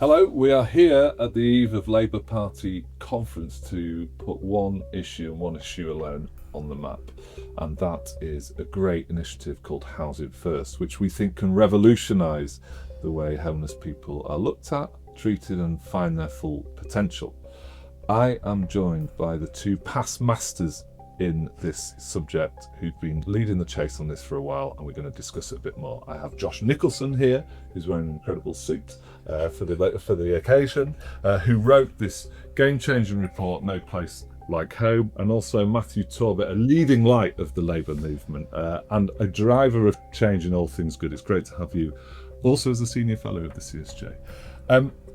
Hello, we are here at the eve of Labour Party conference to put one issue and one issue alone on the map, and that is a great initiative called Housing First, which we think can revolutionise the way homeless people are looked at, treated and find their full potential. I am joined by the two past masters in this subject who've been leading the chase on this for a while, and we're going to discuss it a bit more. I have Josh Nicholson here, who's wearing an incredible suit for the occasion, who wrote this game-changing report, No Place Like Home, and also Matthew Torbett, a leading light of the Labour movement and a driver of change in all things good. It's great to have you also as a senior fellow of the CSJ.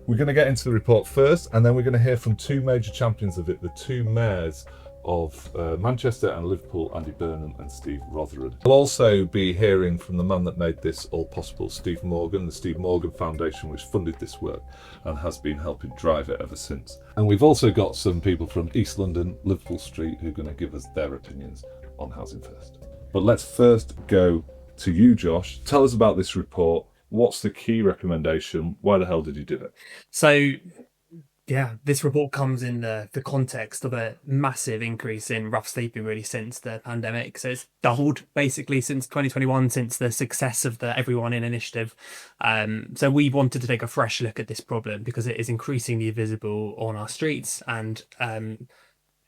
We're going to get into the report first, and then we're going to hear from two major champions of it, the two mayors of Manchester and Liverpool, Andy Burnham and Steve Rotheram. We'll also be hearing from the man that made this all possible, Steve Morgan, the Steve Morgan Foundation, which funded this work and has been helping drive it ever since. And we've also got some people from East London, Liverpool Street, who are going to give us their opinions on Housing First. But let's first go to you, Josh. Tell us about this report. What's the key recommendation? Why the hell did you do it? So, this report comes in the context of a massive increase in rough sleeping really since the pandemic. So it's doubled basically since 2021, since the success of the Everyone In initiative. So we wanted to take a fresh look at this problem because it is increasingly visible on our streets and an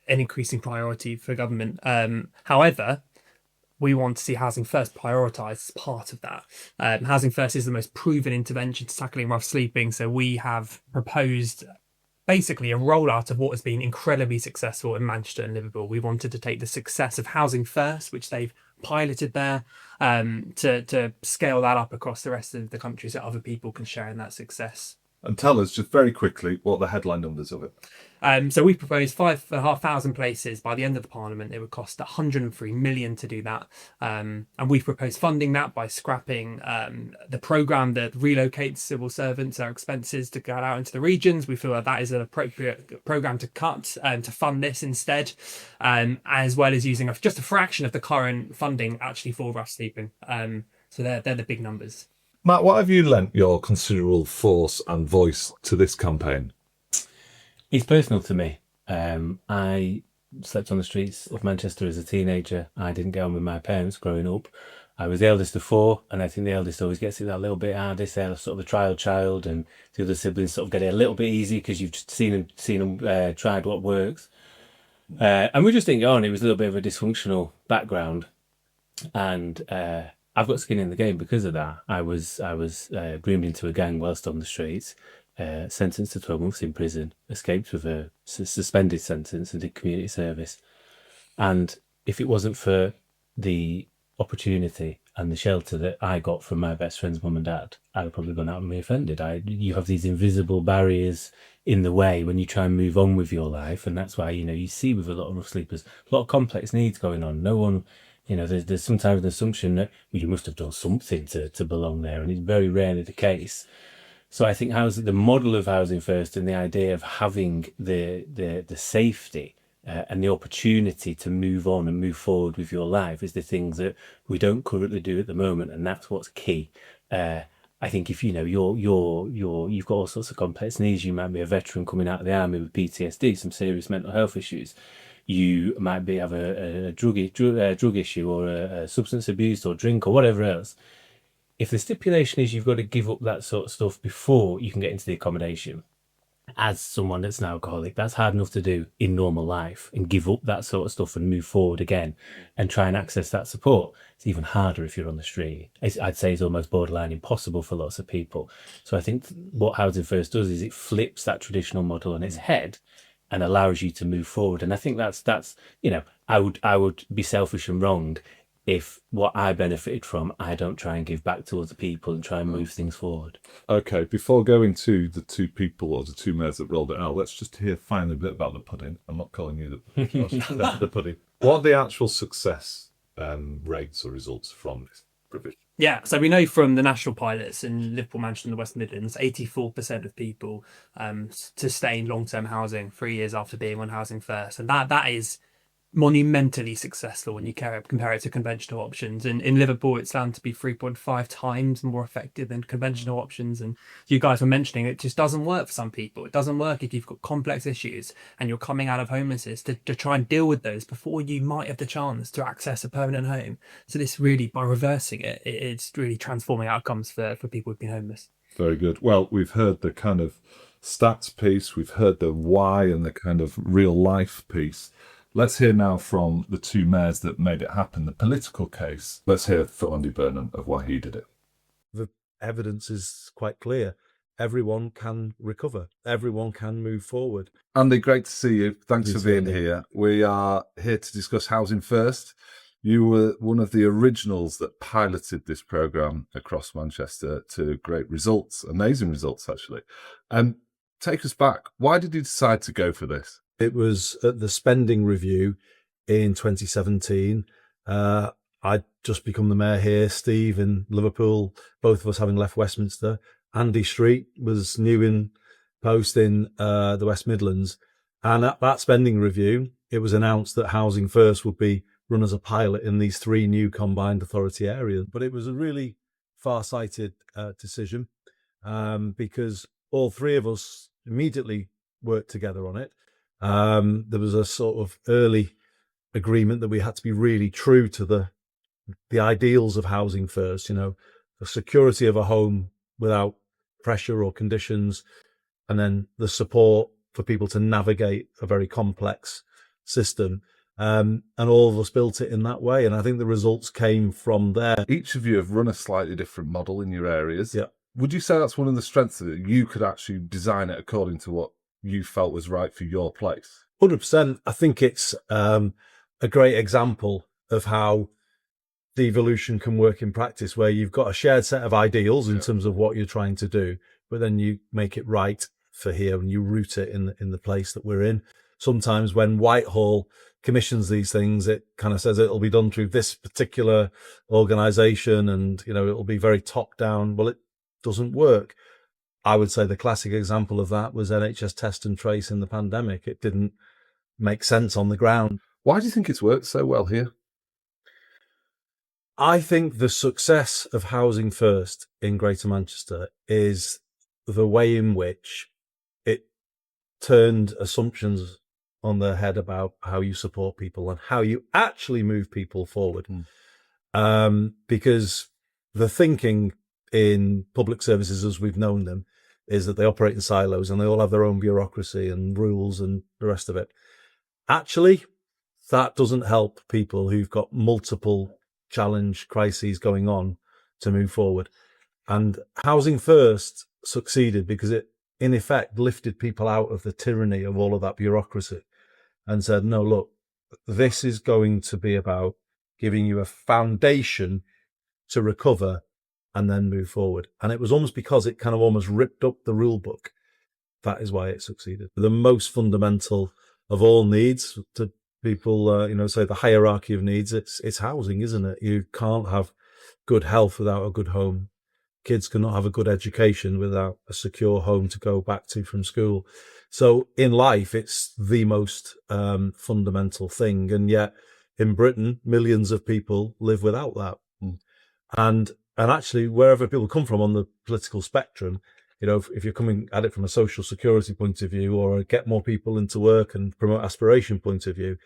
increasing priority for government. However, we want to see Housing First prioritised as part of that. Housing First is the most proven intervention to tackling rough sleeping. So we have proposed basically a rollout of what has been incredibly successful in Manchester and Liverpool. We wanted to take the success of Housing First, which they've piloted there, to scale that up across the rest of the country so other people can share in that success. And tell us just very quickly what the headline numbers of it. So we proposed 5,500 places by the end of the Parliament. It would cost 103 million to do that. And we've proposed funding that by scrapping the programme that relocates civil servants, our expenses to get out into the regions. We feel that is an appropriate programme to cut and to fund this instead, as well as using just a fraction of the current funding actually for rough sleeping. So they're the big numbers. Matt, what have you lent your considerable force and voice to this campaign? It's personal to me. I slept on the streets of Manchester as a teenager. I didn't get on with my parents growing up. I was the eldest of four, and I think the eldest always gets it that little bit hardest. They're sort of the trial child, and the other siblings sort of get it a little bit easy because you've just seen them tried what works. And we just didn't go on. It was a little bit of a dysfunctional background, and I've got skin in the game because of that. I was groomed into a gang whilst on the streets. Sentenced to 12 months in prison, escaped with a suspended sentence and did community service. And if it wasn't for the opportunity and the shelter that I got from my best friend's mum and dad, I'd have probably gone out and reoffended. You have these invisible barriers in the way when you try and move on with your life. And that's why, you see with a lot of rough sleepers, a lot of complex needs going on. No one, there's sometimes an assumption that you must have done something to belong there. And it's very rarely the case. So I think the model of Housing First and the idea of having the safety and the opportunity to move on and move forward with your life is the things that we don't currently do at the moment, and that's what's key. I think if you've got all sorts of complex needs, you might be a veteran coming out of the army with PTSD, some serious mental health issues. You might have a drug issue or a substance abuse or drink or whatever else. If the stipulation is you've got to give up that sort of stuff before you can get into the accommodation, as someone that's an alcoholic, that's hard enough to do in normal life, and give up that sort of stuff and move forward again and try and access that support. It's even harder if you're on the street. I'd say it's almost borderline impossible for lots of people. So I think what Housing First does is it flips that traditional model on its head and allows you to move forward. And I think that's I would be selfish and wrong if what I benefited from, I don't try and give back to other people and try and move things forward. Okay, before going to the two people or the two mayors that rolled it out, let's just hear finally a bit about the pudding. I'm not calling you the pudding. What are the actual success rates or results from this provision? Yeah, so we know from the national pilots in Liverpool, Manchester and the West Midlands, 84% of people to stay in long-term housing 3 years after being on Housing First. And that is monumentally successful when you compare it to conventional options. And in Liverpool, it's found to be 3.5 times more effective than conventional options. And you guys were mentioning it just doesn't work for some people. It doesn't work if you've got complex issues and you're coming out of homelessness to try and deal with those before you might have the chance to access a permanent home. So this really, by reversing it, it's really transforming outcomes for people who've been homeless. Very good. Well, we've heard the kind of stats piece, we've heard the why and the kind of real life piece. Let's hear now from the two mayors that made it happen, the political case. Let's hear from Andy Burnham of why he did it. The evidence is quite clear. Everyone can recover. Everyone can move forward. Andy, great to see you. Thanks for being here. We are here to discuss Housing First. You were one of the originals that piloted this programme across Manchester to great results, amazing results, actually. Take us back. Why did you decide to go for this? It was at the spending review in 2017. I'd just become the mayor here, Steve in Liverpool, both of us having left Westminster. Andy Street was new in post in the West Midlands. And at that spending review, it was announced that Housing First would be run as a pilot in these 3 new combined authority areas. But it was a really far-sighted decision because all 3 of us immediately worked together on it. There was a sort of early agreement that we had to be really true to the ideals of Housing First, the security of a home without pressure or conditions, and then the support for people to navigate a very complex system. And all of us built it in that way. And I think the results came from there. Each of you have run a slightly different model in your areas. Yeah. Would you say that's one of the strengths of it? You could actually design it according to what you felt was right for your place? 100%. I think it's a great example of how devolution can work in practice, where you've got a shared set of ideals in terms of what you're trying to do, but then you make it right for here and you root it in the place that we're in. Sometimes when Whitehall commissions these things, it kind of says it'll be done through this particular organisation and, it'll be very top down. Well, it doesn't work. I would say the classic example of that was NHS Test and Trace in the pandemic. It didn't make sense on the ground. Why do you think it's worked so well here? I think the success of Housing First in Greater Manchester is the way in which it turned assumptions on their head about how you support people and how you actually move people forward. Because the thinking in public services as we've known them is that they operate in silos and they all have their own bureaucracy and rules and the rest of it. Actually, that doesn't help people who've got multiple challenge crises going on to move forward. And Housing First succeeded because it, in effect, lifted people out of the tyranny of all of that bureaucracy and said, no, look, this is going to be about giving you a foundation to recover and then move forward. And it was almost because it kind of almost ripped up the rule book. That is why it succeeded. The most fundamental of all needs to people, say the hierarchy of needs, it's housing, isn't it? You can't have good health without a good home. Kids cannot have a good education without a secure home to go back to from school. So in life, it's the most fundamental thing. And yet in Britain, millions of people live without that. And actually, wherever people come from on the political spectrum, if you're coming at it from a social security point of view or a get more people into work and promote aspiration point of view,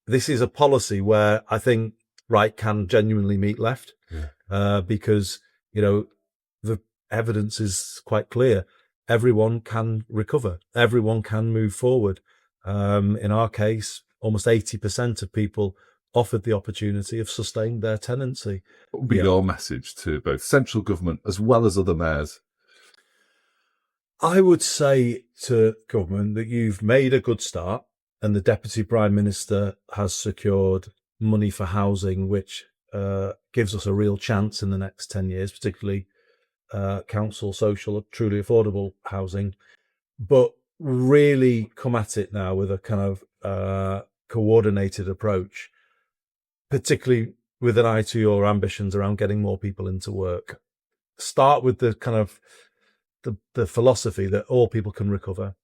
this is a policy where I think right can genuinely meet left, because, the evidence is quite clear. Everyone can recover. Everyone can move forward. In our case, almost 80% of people offered the opportunity of sustained their tenancy. What would be your message to both central government as well as other mayors? I would say to government that you've made a good start and the Deputy Prime Minister has secured money for housing, which gives us a real chance in the next 10 years, particularly council, social, truly affordable housing. But really come at it now with a kind of coordinated approach, particularly with an eye to your ambitions around getting more people into work. Start with the kind of the philosophy that all people can recover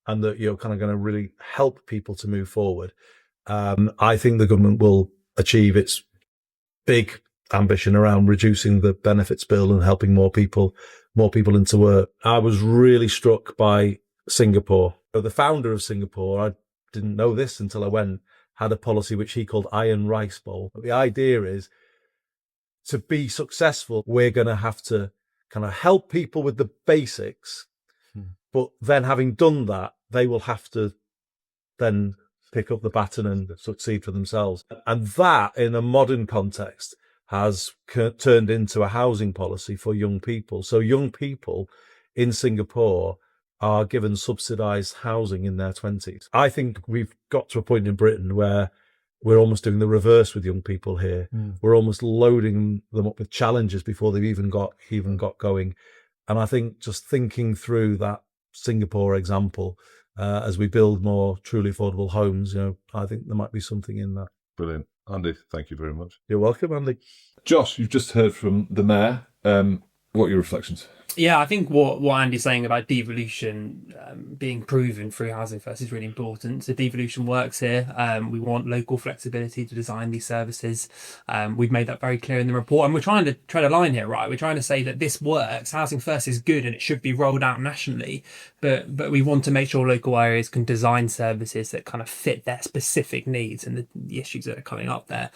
and that you're kind of going to really help people to move forward. I think the government will achieve its big ambition around reducing the benefits bill and helping more people into work. I was really struck by Singapore. The founder of Singapore, I didn't know this until I went, had a policy which he called Iron Rice Bowl. But the idea is, to be successful, we're going to have to kind of help people with the basics, but then having done that, they will have to then pick up the baton and succeed for themselves. And that, in a modern context, has turned into a housing policy for young people. So young people in Singapore are given subsidised housing in their 20s. I think we've got to a point in Britain where we're almost doing the reverse with young people here. We're almost loading them up with challenges before they've even got going. And I think just thinking through that Singapore example, as we build more truly affordable homes, I think there might be something in that. Brilliant. Andy, thank you very much. You're welcome, Andy. Josh, you've just heard from the Mayor. What are your reflections? Yeah, I think what Andy's saying about devolution being proven through Housing First is really important. So devolution works here. We want local flexibility to design these services. We've made that very clear in the report, and we're trying to tread a line here, right? We're trying to say that this works. Housing First is good and it should be rolled out nationally, but we want to make sure local areas can design services that kind of fit their specific needs and the issues that are coming up there.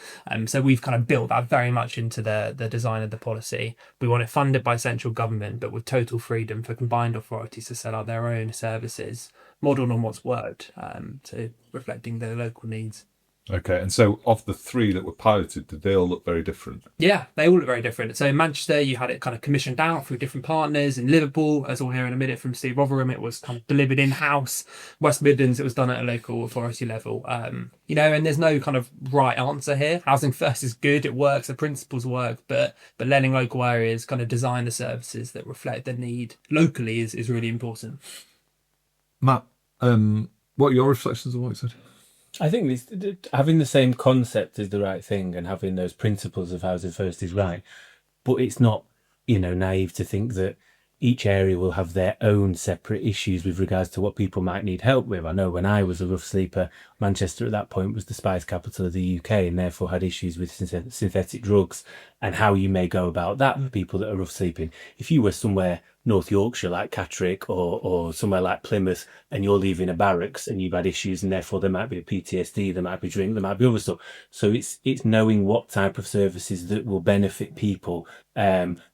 So we've kind of built that very much into the design of the policy. We want it funded by central government, but with total freedom for combined authorities to set up their own services, modelled on what's worked, to reflecting their local needs. Okay, and so of the three that were piloted, did they all look very different? Yeah, they all look very different. So in Manchester, you had it kind of commissioned out through different partners. In Liverpool, as we'll hear in a minute from Steve Rotheram, it was kind of delivered in-house. West Midlands, it was done at a local authority level. And there's no kind of right answer here. Housing First is good, it works, the principles work, but letting local areas kind of design the services that reflect their need locally is really important. Matt, what are your reflections on what you said? I think having the same concept is the right thing, and having those principles of Housing First is right. But it's not, naive to think that each area will have their own separate issues with regards to what people might need help with. I know when I was a rough sleeper, Manchester at that point was the spice capital of the UK and therefore had issues with synthetic drugs and how you may go about that for people that are rough sleeping. If you were somewhere North Yorkshire like Catterick or somewhere like Plymouth and you're leaving a barracks and you've had issues and therefore there might be a PTSD, there might be drink, there might be other stuff. So it's knowing what type of services that will benefit people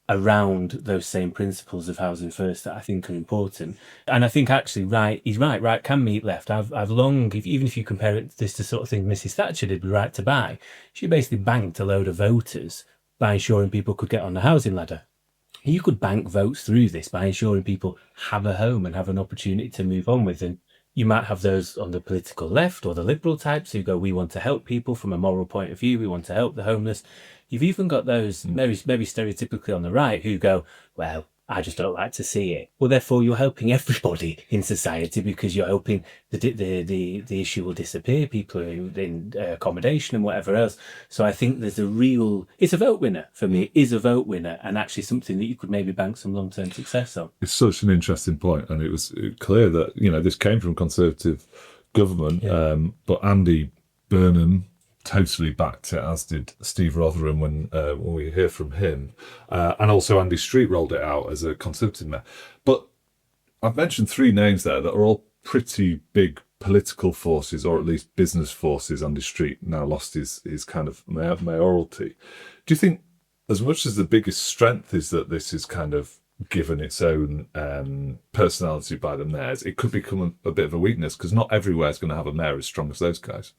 around those same principles of Housing First that I think are important. And I think actually he's right can meet left. I've long, even if you compare this to sort of thing Mrs Thatcher did with Right to Buy, she basically banked a load of voters by ensuring people could get on the housing ladder. You could bank votes through this by ensuring people have a home and have an opportunity to move on with. And you might have those on the political left or the liberal types who go, we want to help people from a moral point of view, we want to help the homeless. You've even got those maybe stereotypically on the right who go, well, I just don't like to see it. Well, therefore, you're helping everybody in society because you're hoping that the issue will disappear. People are in accommodation and whatever else. So I think it's a vote winner for me. It is a vote winner and actually something that you could maybe bank some long-term success on. It's such an interesting point, and it was clear that this came from Conservative government, but Andy Burnham totally backed it, as did Steve Rotheram when we hear from him, and also Andy Street rolled it out as a Conservative mayor. But I've mentioned three names there that are all pretty big political forces, or at least business forces. Andy Street now lost his kind of mayoralty. Do you think, as much as the biggest strength is that this is kind of given its own personality by the mayors, it could become a bit of a weakness because not everywhere is going to have a mayor as strong as those guys?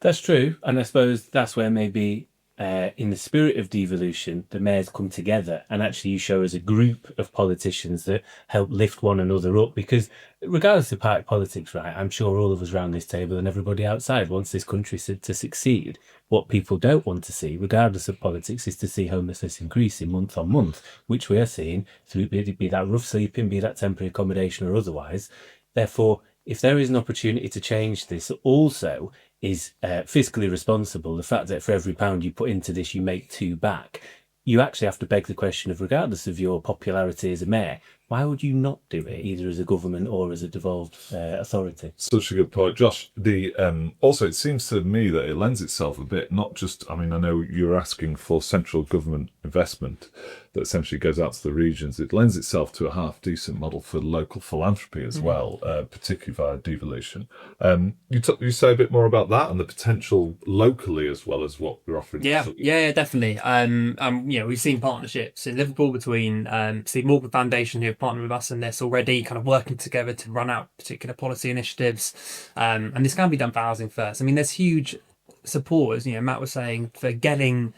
That's true, and I suppose that's where maybe in the spirit of devolution, the mayors come together and actually you show as a group of politicians that help lift one another up, because regardless of party politics, right, I'm sure all of us around this table and everybody outside wants this country to succeed. What people don't want to see, regardless of politics, is to see homelessness increasing month on month, which we are seeing through be that rough sleeping, be that temporary accommodation or otherwise. Therefore, if there is an opportunity to change this, also is fiscally responsible, the fact that for every pound you put into this, you make two back, you actually have to beg the question of, regardless of your popularity as a mayor, Why would you not do it, either as a government or as a devolved authority? Such a good point, Josh. Also, it seems to me that it lends itself a bit, not just, I mean, I know you're asking for central government investment that essentially goes out to the regions. It lends itself to a half-decent model for local philanthropy as well, particularly via devolution. You say a bit more about that and the potential locally as well as what we're offering. Yeah, definitely. We've seen partnerships in Liverpool between Steve Morgan Foundation, who have partnered with us in this already, kind of working together to run out particular policy initiatives. And this can be done for Housing First. I mean, there's huge support, as Matt was saying, for getting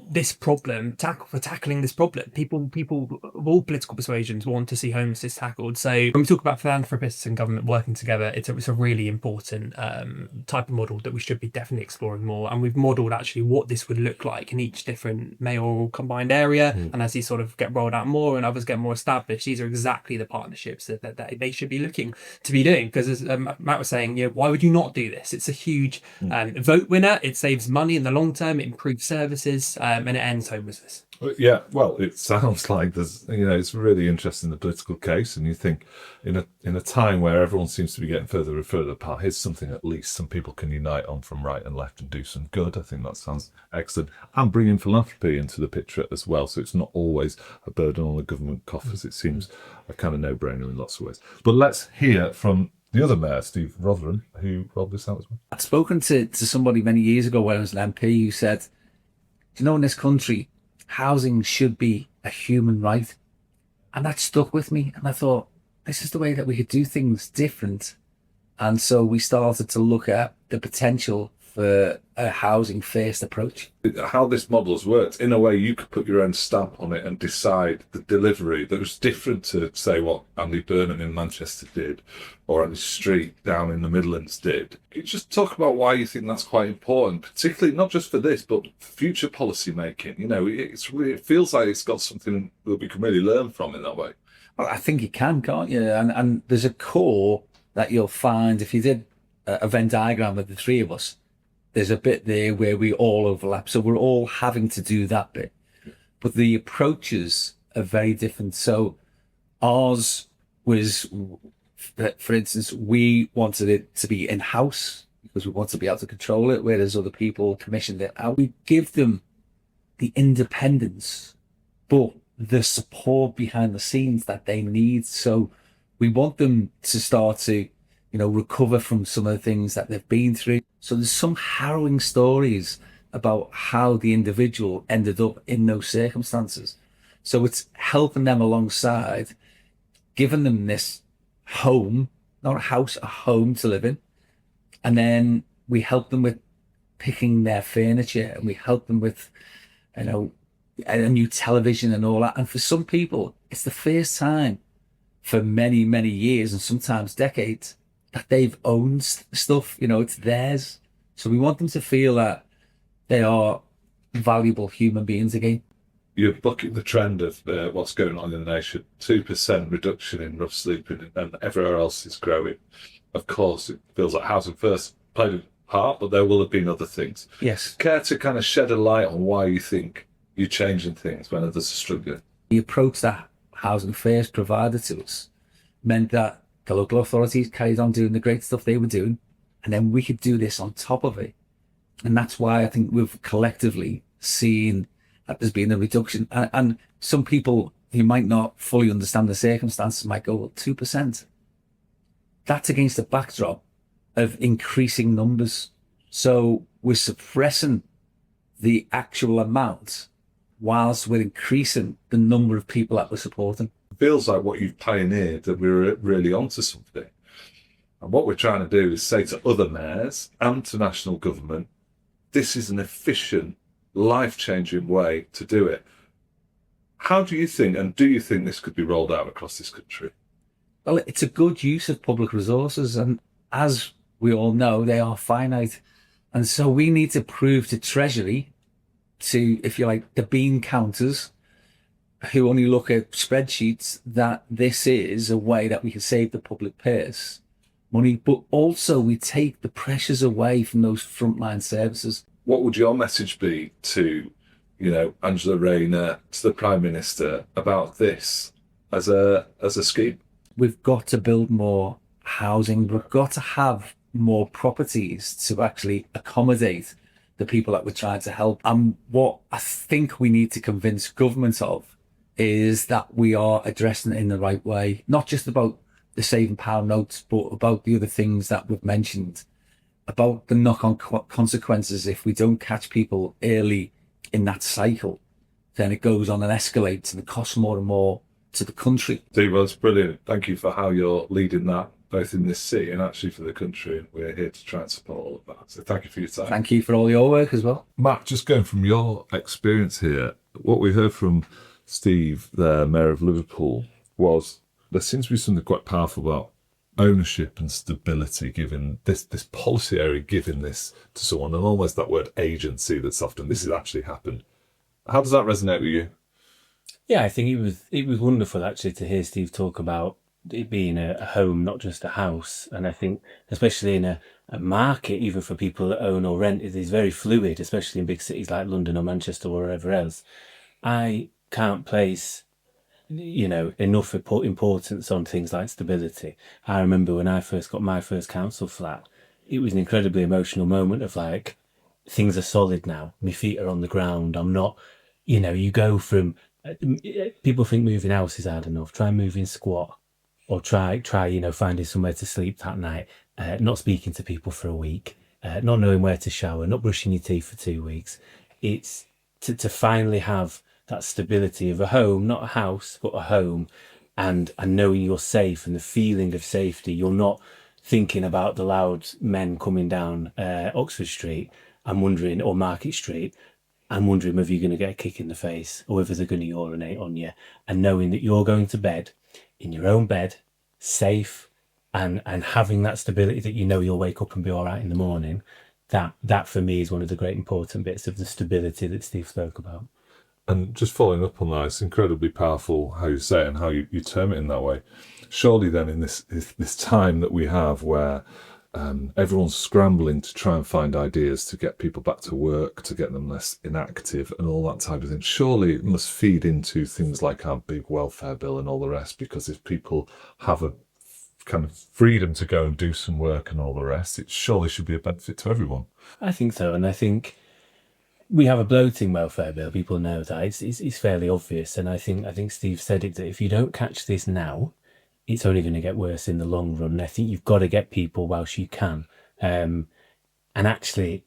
this problem, tackling this problem. People of all political persuasions want to see homelessness tackled. So when we talk about philanthropists and government working together, it's a really important type of model that we should be definitely exploring more. And we've modelled actually what this would look like in each different mayoral combined area. And as these sort of get rolled out more and others get more established, these are exactly the partnerships that they should be looking to be doing. Because as Matt was saying, why would you not do this? It's a huge vote winner. It saves money in the long term. It improves services. And it ends homelessness. Yeah, well, it sounds like there's, it's really interesting, the political case, and you think in a time where everyone seems to be getting further and further apart, here's something at least some people can unite on from right and left and do some good. I think that sounds excellent. And bringing philanthropy into the picture as well, so it's not always a burden on the government coffers. It seems a kind of no-brainer in lots of ways. But let's hear from the other mayor, Steve Rotheram, who rolled this out as well. I'd spoken to somebody many years ago when I was an MP who said, in this country, housing should be a human right. And that stuck with me. And I thought, this is the way that we could do things different. And so we started to look at the potential for a housing first approach. How this model has worked, in a way you could put your own stamp on it and decide the delivery that was different to, say, what Andy Burnham in Manchester did or Andy Street down in the Midlands did. Can you just talk about why you think that's quite important, particularly not just for this, but future policy making? It feels like it's got something that we can really learn from in that way. Well, I think you can't you? And there's a core that you'll find if you did a Venn diagram of the three of us. There's a bit there where we all overlap. So we're all having to do that bit. But the approaches are very different. So ours was, for instance, we wanted it to be in-house because we want to be able to control it, whereas other people commissioned it out. We give them the independence, but the support behind the scenes that they need. So we want them to start to recover from some of the things that they've been through. So there's some harrowing stories about how the individual ended up in those circumstances. So it's helping them alongside, giving them this home, not a house, a home to live in. And then we help them with picking their furniture, and we help them with, a new television and all that. And for some people, it's the first time for many, many years and sometimes decades that they've owned stuff, it's theirs. So we want them to feel that they are valuable human beings again. You're bucking the trend of what's going on in the nation. 2% reduction in rough sleeping and everywhere else is growing. Of course, it feels like Housing First played a part, but there will have been other things. Yes. Care to kind of shed a light on why you think you're changing things when others are struggling? The approach that Housing First provided to us meant that the local authorities carried on doing the great stuff they were doing, and then we could do this on top of it. And that's why I think we've collectively seen that there's been a reduction. And some people who might not fully understand the circumstances might go, well, 2%. That's against the backdrop of increasing numbers. So we're suppressing the actual amount whilst we're increasing the number of people that we're supporting. Feels like what you've pioneered, that we're really onto something. And what we're trying to do is say to other mayors and to national government, this is an efficient, life-changing way to do it. How do you think, and do you think this could be rolled out across this country? Well, it's a good use of public resources, and as we all know, they are finite. And so we need to prove to Treasury, to, if you like, the bean counters, who only look at spreadsheets, that this is a way that we can save the public purse money, but also we take the pressures away from those frontline services. What would your message be to, Angela Rayner, to the Prime Minister about this as a scheme? We've got to build more housing. We've got to have more properties to actually accommodate the people that we're trying to help. And what I think we need to convince government of is that we are addressing it in the right way, not just about the £7 notes, but about the other things that we've mentioned, about the knock-on consequences if we don't catch people early in that cycle. Then it goes on and escalates, and it costs more and more to the country. Steve, well, it's brilliant. Thank you for how you're leading that, both in this city and actually for the country. And we're here to try and support all of that. So thank you for your time. Thank you for all your work as well. Matt, just going from your experience here, what we heard from Steve, the Mayor of Liverpool, was there seems to be something quite powerful about ownership and stability, given this policy area, giving this to someone, and almost that word agency that's often, this has actually happened. How does that resonate with you? Yeah, I think it was wonderful actually to hear Steve talk about it being a home, not just a house. And I think especially in a market, even for people that own or rent, it is very fluid, especially in big cities like London or Manchester or wherever else. I can't place, enough importance on things like stability. I remember when I first got my first council flat, it was an incredibly emotional moment of like, things are solid now. My feet are on the ground. I'm not, you go from, people think moving house is hard enough. Try moving squat, or try, finding somewhere to sleep that night, not speaking to people for a week, not knowing where to shower, not brushing your teeth for 2 weeks. It's to finally have that stability of a home, not a house, but a home, and knowing you're safe and the feeling of safety. You're not thinking about the loud men coming down Oxford Street and wondering, or Market Street, and wondering whether you're going to get a kick in the face or whether they're going to urinate on you, and knowing that you're going to bed in your own bed, safe, and having that stability that you'll wake up and be all right in the morning. That for me is one of the great important bits of the stability that Steve spoke about. And just following up on that, it's incredibly powerful how you say it and how you term it in that way. Surely then in this time that we have where everyone's scrambling to try and find ideas to get people back to work, to get them less inactive and all that type of thing, surely it must feed into things like our big welfare bill and all the rest, because if people have a kind of freedom to go and do some work and all the rest, it surely should be a benefit to everyone. I think so, and I think we have a bloating welfare bill. People know that. It's fairly obvious, and I think Steve said it, that if you don't catch this now, it's only going to get worse in the long run. And I think you've got to get people whilst you can. And actually,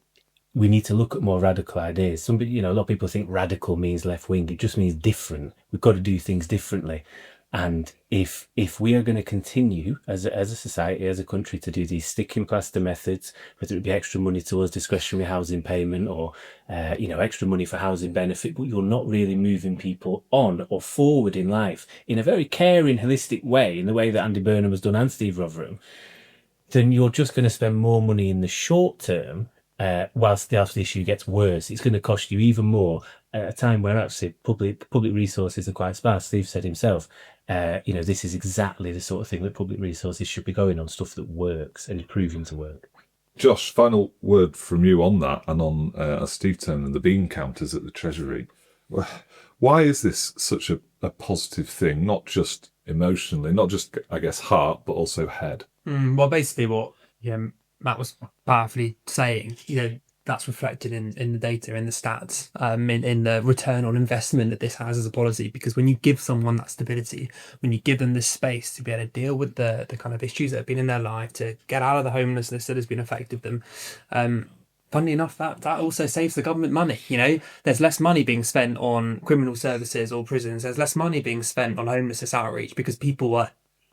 we need to look at more radical ideas. A lot of people think radical means left wing. It just means different. We've got to do things differently. And if we are going to continue as a society, as a country, to do these sticking plaster methods, whether it be extra money towards discretionary housing payment or extra money for housing benefit, but you're not really moving people on or forward in life in a very caring, holistic way, in the way that Andy Burnham has done and Steve Rotheram, then you're just going to spend more money in the short term whilst the issue gets worse. It's going to cost you even more at a time where actually public resources are quite sparse. Steve said himself, this is exactly the sort of thing that public resources should be going on, stuff that works and is proving to work. Josh, final word from you on that and on, as Steve termed them, the bean counters at the Treasury. Why is this such a positive thing, not just emotionally, not just, I guess, heart, but also head? Well, basically what Matt was powerfully saying, that's reflected in the data, in the stats, in the return on investment that this has as a policy. Because when you give someone that stability, when you give them this space to be able to deal with the kind of issues that have been in their life, to get out of the homelessness that has been affected them, funnily enough, that also saves the government money. There's less money being spent on criminal services or prisons. There's less money being spent on homelessness outreach because people are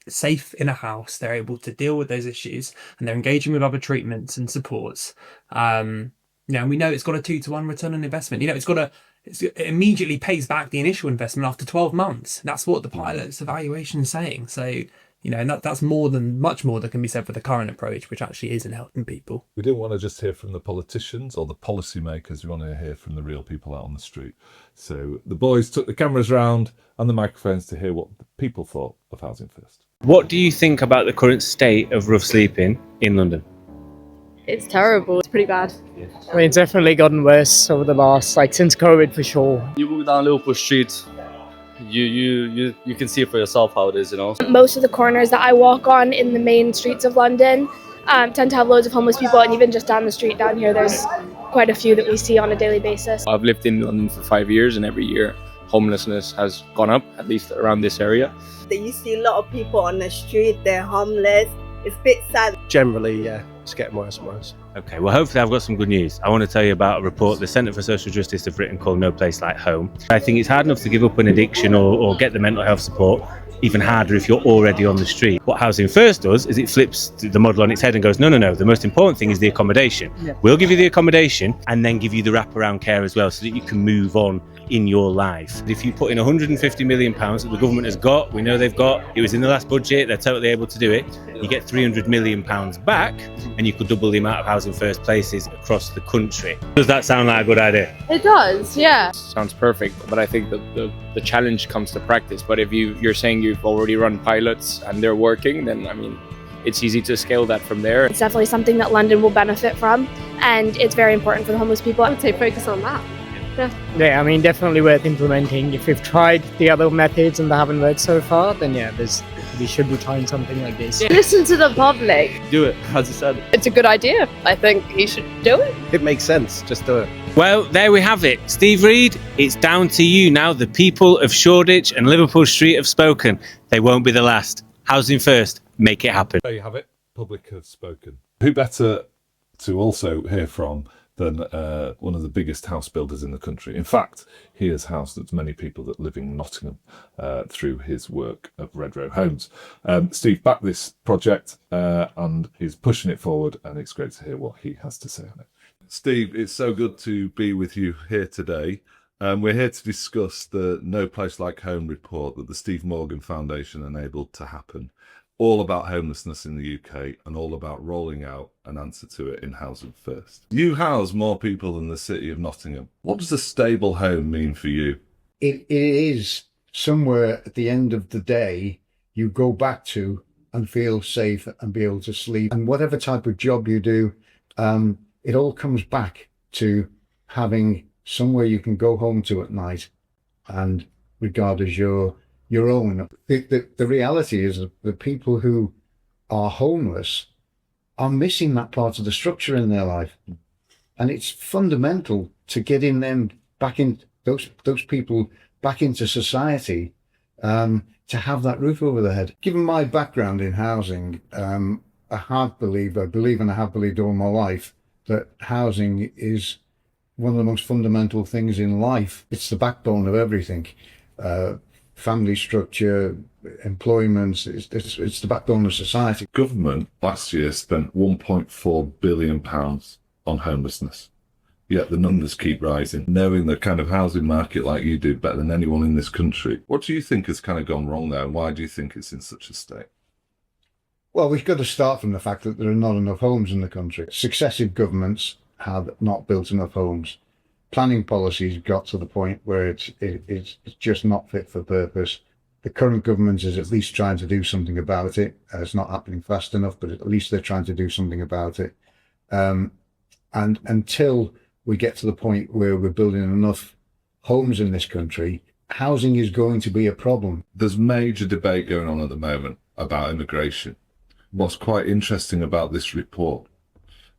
safe in a house. They're able to deal with those issues and they're engaging with other treatments and supports. And we know it's got a 2-to-1 return on investment. It immediately pays back the initial investment after 12 months. That's what the pilot's evaluation is saying. So, and that's much more that can be said for the current approach, which actually isn't helping people. We didn't want to just hear from the politicians or the policymakers. We want to hear from the real people out on the street. So the boys took the cameras round and the microphones to hear what the people thought of Housing First. What do you think about the current state of rough sleeping in London? It's terrible. It's pretty bad. I mean, it's definitely gotten worse over the last, since COVID for sure. You walk down Liverpool Street, You can see for yourself how it is, you know. Most of the corners that I walk on in the main streets of London tend to have loads of homeless people, and even just down the street down here, there's quite a few that we see on a daily basis. I've lived in London for 5 years, and every year homelessness has gone up, at least around this area. You see a lot of people on the street, they're homeless. It's a bit sad. Generally, yeah, it's getting worse and worse. Okay, well, hopefully I've got some good news. I want to tell you about a report the Centre for Social Justice have written called No Place Like Home. I think it's hard enough to give up an addiction or get the mental health support, even harder if you're already on the street. What Housing First does is it flips the model on its head and goes, no, the most important thing is the accommodation. Yeah. We'll give you the accommodation and then give you the wraparound care as well, so that you can move on in your life. If you put in £150 million that the government has got, we know they've got, it was in the last budget, they're totally able to do it, you get £300 million back and you could double the amount of Housing First places across the country. Does that sound like a good idea? It does, yeah. Sounds perfect, but I think the challenge comes to practice. But if you're saying you've already run pilots and they're working, then I mean, it's easy to scale that from there. It's definitely something that London will benefit from, and it's very important for the homeless people. I would say focus on that. Yeah, I mean, definitely worth implementing. If we've tried the other methods and they haven't worked so far, then yeah, we should be trying something like this. Listen to the public. Do it, as you said. It's a good idea. I think he should do it. It makes sense, just do it. Well, there we have it. Steve Reed, it's down to you now. The people of Shoreditch and Liverpool Street have spoken. They won't be the last. Housing First, make it happen. There you have it. Public have spoken. Who better to also hear from than one of the biggest house builders in the country. In fact, he has housed as many people that live in Nottingham through his work at Red Row Homes. Steve backed this project and he's pushing it forward, and it's great to hear what he has to say on it. Steve, it's so good to be with you here today. We're here to discuss the No Place Like Home report that the Steve Morgan Foundation enabled to happen. All about homelessness in the UK and all about rolling out an answer to it in Housing First. You house more people than the city of Nottingham. What does a stable home mean for you? It is somewhere at the end of the day you go back to and feel safe and be able to sleep. And whatever type of job you do, it all comes back to having somewhere you can go home to at night and regard as your own. The reality is that the people who are homeless are missing that part of the structure in their life, and it's fundamental to getting them back in, those people back into society, to have that roof over their head. Given my background in housing, I believe and I have believed all my life that housing is one of the most fundamental things in life. It's the backbone of everything. Family structure, employment, it's the backbone of society. Government last year spent £1.4 billion on homelessness, yet the numbers keep rising. Knowing the kind of housing market like you do better than anyone in this country, what do you think has kind of gone wrong there, and why do you think it's in such a state? Well, we've got to start from the fact that there are not enough homes in the country. Successive governments have not built enough homes. Planning policies got to the point where it's just not fit for purpose. The current government is at least trying to do something about it. It's not happening fast enough, but at least they're trying to do something about it. And until we get to the point where we're building enough homes in this country, housing is going to be a problem. There's major debate going on at the moment about immigration. What's quite interesting about this report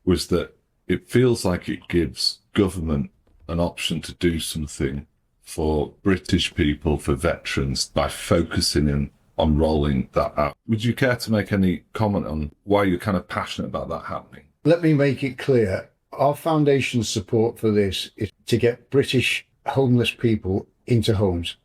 was that it feels like it gives government an option to do something for British people, for veterans, by focusing on rolling that out. Would you care to make any comment on why you're kind of passionate about that happening? Let me make it clear. Our foundation's support for this is to get British homeless people into homes.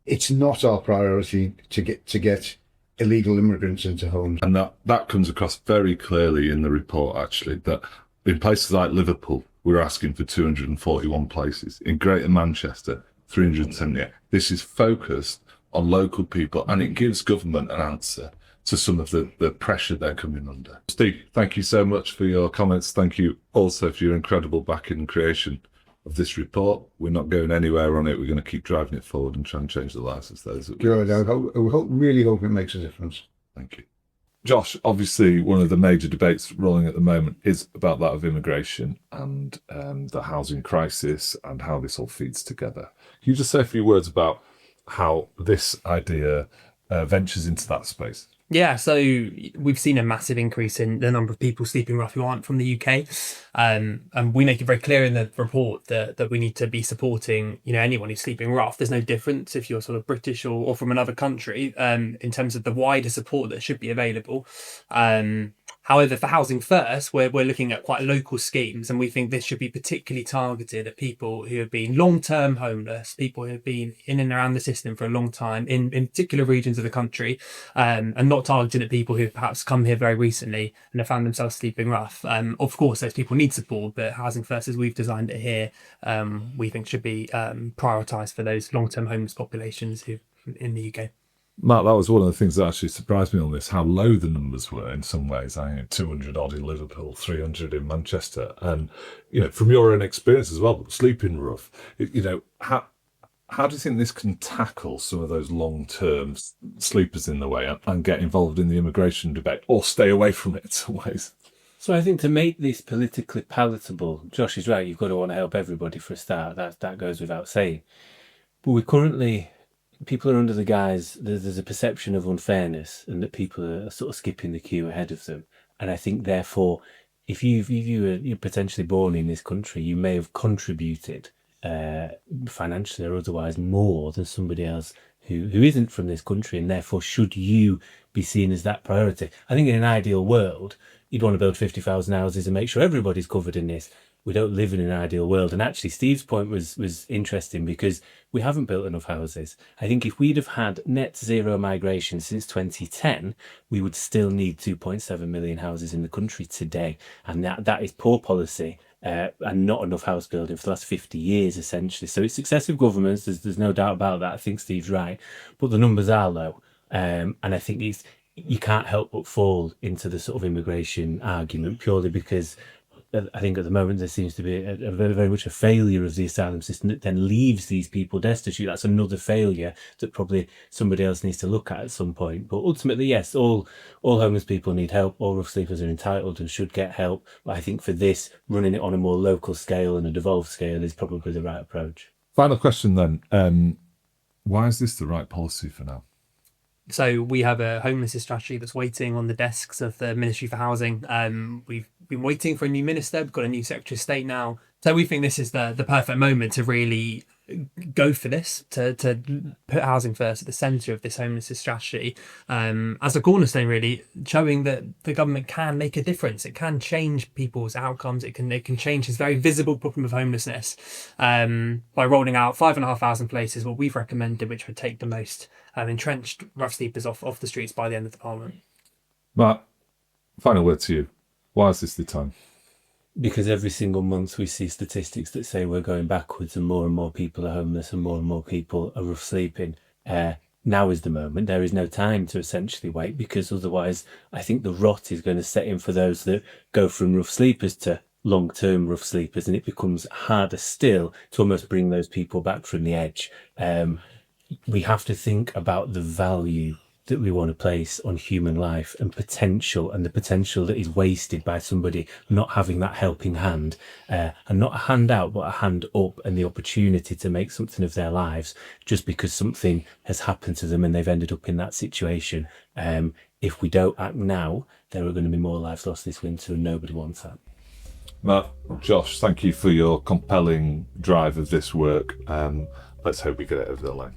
It's not our priority to get illegal immigrants into homes. And that comes across very clearly in the report, actually, that in places like Liverpool, we're asking for 241 places. In Greater Manchester, 378. This is focused on local people, and it gives government an answer to some of the pressure they're coming under. Steve, thank you so much for your comments. Thank you also for your incredible backing and creation of this report. We're not going anywhere on it. We're going to keep driving it forward and try and change the lives of those. Good. Really hope it makes a difference. Thank you. Josh, obviously one of the major debates rolling at the moment is about that of immigration and the housing crisis and how this all feeds together. Can you just say a few words about how this idea ventures into that space. Yeah, so we've seen a massive increase in the number of people sleeping rough who aren't from the UK, and we make it very clear in the report that we need to be supporting, anyone who's sleeping rough. There's no difference if you're sort of British or from another country, in terms of the wider support that should be available. However, for Housing First, we're looking at quite local schemes, and we think this should be particularly targeted at people who have been long-term homeless, people who have been in and around the system for a long time in particular regions of the country, and not targeted at people who perhaps come here very recently and have found themselves sleeping rough. Of course, those people need support, but Housing First, as we've designed it here, we think should be prioritised for those long-term homeless populations who in the UK. Mark, that was one of the things that actually surprised me on this, how low the numbers were in some ways. 200 odd in Liverpool, 300 in Manchester. And, from your own experience as well, sleeping rough, how do you think this can tackle some of those long-term sleepers in the way and get involved in the immigration debate or stay away from it in some ways? So I think to make this politically palatable, Josh is right, you've got to want to help everybody for a start. That goes without saying. But people are under the guise, there's a perception of unfairness and that people are sort of skipping the queue ahead of them. And I think, therefore, if you're potentially born in this country, you may have contributed financially or otherwise more than somebody else who isn't from this country, and therefore should you be seen as that priority. I think in an ideal world, you'd want to build 50,000 houses and make sure everybody's covered in this. We don't live in an ideal world. And actually, Steve's point was interesting because we haven't built enough houses. I think if we'd have had net zero migration since 2010, we would still need 2.7 million houses in the country today. And that is poor policy and not enough house building for the last 50 years, essentially. So it's successive governments. There's no doubt about that. I think Steve's right. But the numbers are low. And I think you can't help but fall into the sort of immigration argument purely because I think at the moment there seems to be a very, very much a failure of the asylum system that then leaves these people destitute. That's another failure that probably somebody else needs to look at some point. But ultimately, yes, all homeless people need help. All rough sleepers are entitled and should get help. But I think for this, running it on a more local scale and a devolved scale is probably the right approach. Final question then. Why is this the right policy for now? So we have a homelessness strategy that's waiting on the desks of the Ministry for Housing. We've been waiting for a new minister. We've got a new Secretary of State now. So we think this is the perfect moment to really go for this, to put housing first at the centre of this homelessness strategy, as a cornerstone, really showing that the government can make a difference. It can change people's outcomes. It can change this very visible problem of homelessness by rolling out 5,500 places, what we've recommended, which would take the most entrenched rough sleepers off the streets by the end of the Parliament. Mark, final word to you. Why is this the time? Because every single month we see statistics that say we're going backwards and more people are homeless and more people are rough sleeping. Now is the moment. There is no time to essentially wait, because otherwise I think the rot is going to set in for those that go from rough sleepers to long-term rough sleepers, and it becomes harder still to almost bring those people back from the edge. We have to think about the value that we want to place on human life and the potential that is wasted by somebody not having that helping hand, and not a hand out, but a hand up, and the opportunity to make something of their lives just because something has happened to them and they've ended up in that situation. If we don't act now, there are going to be more lives lost this winter, and nobody wants that. Mark, Josh, thank you for your compelling drive of this work. Let's hope we get it over the line.